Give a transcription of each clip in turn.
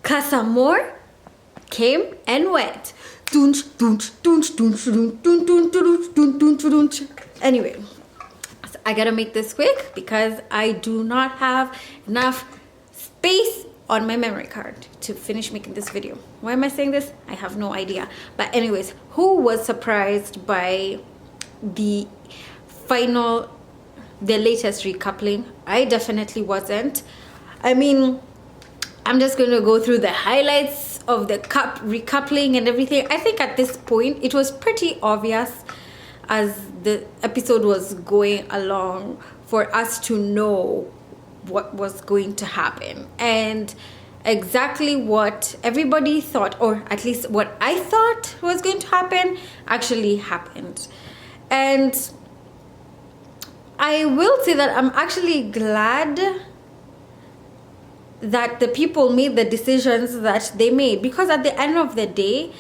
Casa Amor came and went. Anyway, so I gotta make this quick because I do not have enough space on my memory card to finish making this video. Why am I saying this? I have no idea. But anyways, who was surprised by the latest recoupling? I definitely wasn't. I mean, I'm just going to go through the highlights of the recoupling and everything. I think at this point it was pretty obvious as the episode was going along for us to know what was going to happen, and exactly what everybody thought, or at least what I thought was going to happen, actually happened. And I will say that I'm actually glad that the people made the decisions that they made, because at the end of the day,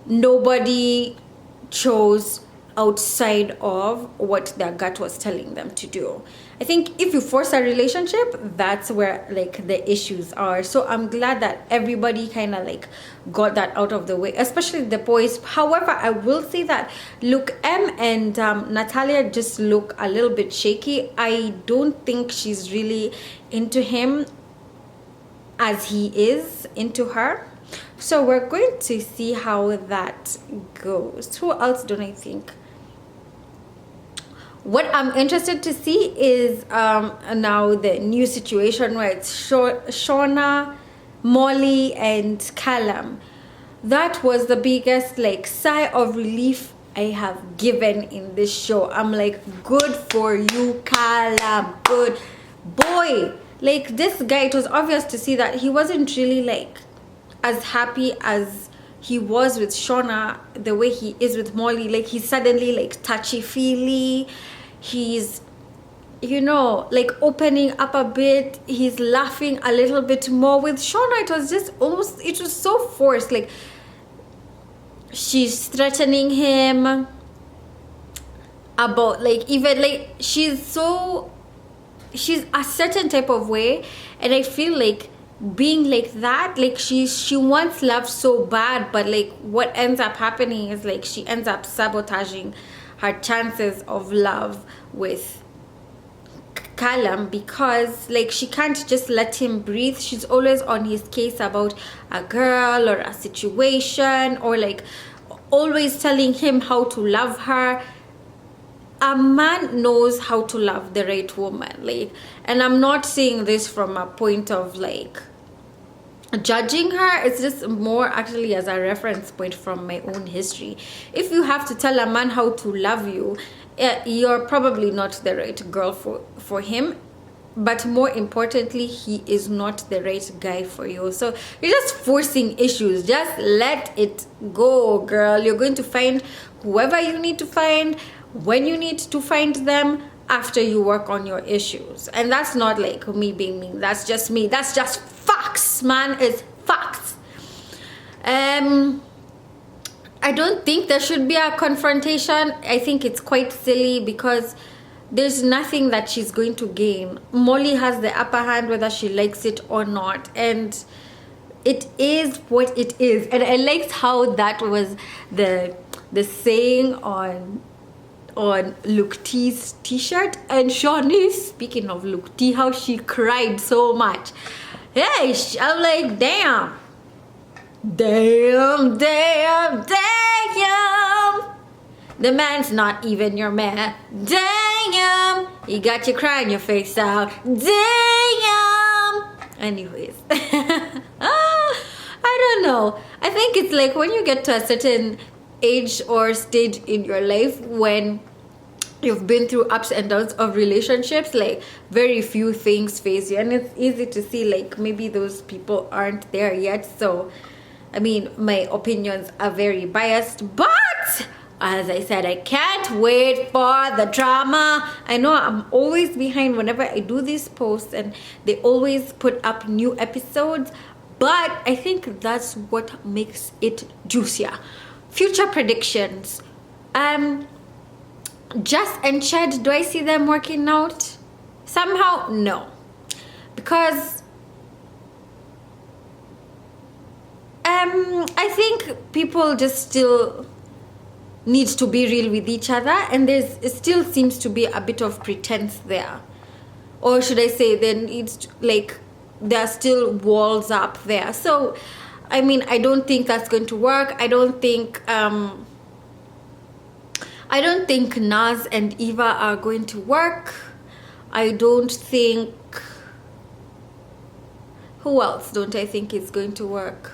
nobody chose outside of what their gut was telling them to do. I think if you force a relationship, that's where like the issues are. So I'm glad that everybody kind of like got that out of the way, especially the boys. However, I will say that look, and Natalia just look a little bit shaky. I don't think she's really into him as he is into her. So we're going to see how that goes. Who else don't I think? What I'm interested to see is now the new situation where it's Shauna, Molly, and Callum. That was the biggest like sigh of relief I have given in this show. I'm like, good for you, Callum. Good boy. Like this guy, it was obvious to see that he wasn't really like as happy as he was with Shauna the way he is with Molly. Like he's suddenly like touchy-feely. He's, you know, like opening up a bit. He's laughing a little bit more. With Shauna, it was just almost, it was so forced. Like she's threatening him about like, even like she's a certain type of way, and I feel like being like that, like she wants love so bad, but like what ends up happening is like she ends up sabotaging her chances of love with Callum, because like she can't just let him breathe. She's always on his case about a girl or a situation, or like always telling him how to love her. A man knows how to love the right woman, like, and I'm not saying this from a point of like judging her. It's just more actually as a reference point from my own history. If you have to tell a man how to love you, you're probably not the right girl for him. But more importantly, he is not the right guy for you. So you're just forcing issues. Just let it go, girl. You're going to find whoever you need to find when you need to find them, after you work on your issues. And that's not like me being mean. That's just me. That's just facts, man. It's facts. I don't think there should be a confrontation. I think it's quite silly because there's nothing that she's going to gain. Molly has the upper hand whether she likes it or not, and it is what it is. And I liked how that was the saying on Luke T's t-shirt. And Shawnee, speaking of Luke T, how she cried so much. Hey, I'm like, damn, the man's not even your man. Damn, you got your crying your face out. Damn. Anyways, I don't know. I think it's like when you get to a certain age or stage in your life when you've been through ups and downs of relationships, like very few things phase you, and it's easy to see like maybe those people aren't there yet. So I mean, my opinions are very biased, but as I said, I can't wait for the drama. I know I'm always behind whenever I do these posts, and they always put up new episodes, but I think that's what makes it juicier. Future predictions. Jess and Chad, do I see them working out? Somehow, no. Because I think people just still need to be real with each other, and it still seems to be a bit of pretense there. Or should I say, then it's like there are still walls up there. So, I mean, I don't think that's going to work. I don't think Naz and Eva are going to work. I don't think... Who else don't I think is going to work?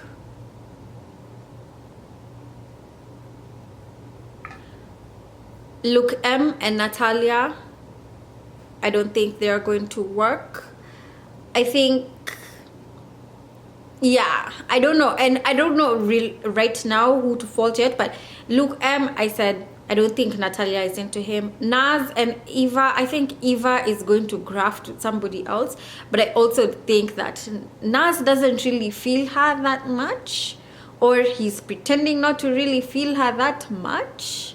Luke M and Natalia, I don't think they are going to work. I think, yeah, I don't know. And I don't know right now who to fault yet, but Luke M, I said, I don't think Natalia is into him. Naz and Eva, I think Eva is going to graft with somebody else, but I also think that Naz doesn't really feel her that much, or he's pretending not to really feel her that much.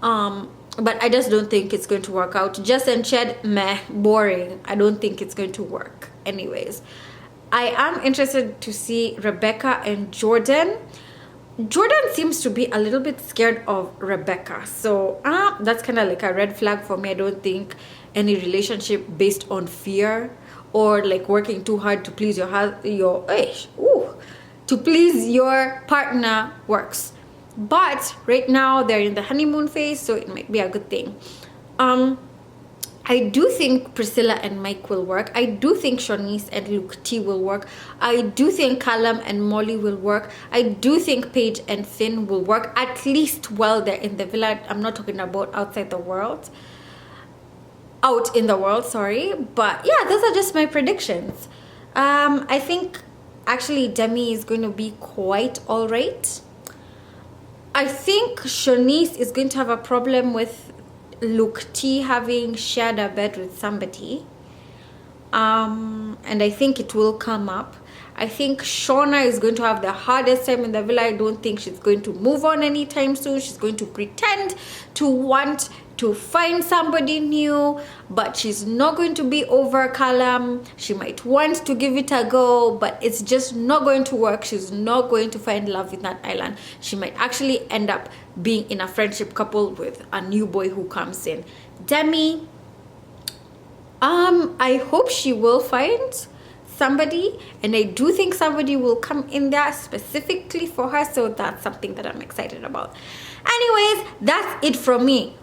But I just don't think it's going to work out. Jess and Ched, meh, boring. I don't think it's going to work. Anyways, I am interested to see Rebecca and Jordan. Jordan seems to be a little bit scared of Rebecca. So that's kind of like a red flag for me. I don't think any relationship based on fear or like working too hard to please to please your partner works. But right now they're in the honeymoon phase, so it might be a good thing. I do think Priscilla and Mike will work. I do think Shanice and Luke T will work. I do think Callum and Molly will work. I do think Paige and Finn will work, at least while they're in the villa. I'm not talking about out in the world, sorry. But yeah, those are just my predictions. I think actually Demi is going to be quite all right. I think Shanice is going to have a problem with Luke T having shared a bed with somebody. And I think it will come up. I think Shauna is going to have the hardest time in the villa. I don't think she's going to move on anytime soon. She's going to pretend to want to find somebody new, but she's not going to be over Callum. She might want to give it a go, but it's just not going to work. She's not going to find love in that island. She might actually end up being in a friendship couple with a new boy who comes in. Demi, I hope she will find somebody, and I do think somebody will come in there specifically for her, so that's something that I'm excited about. Anyways, that's it from me.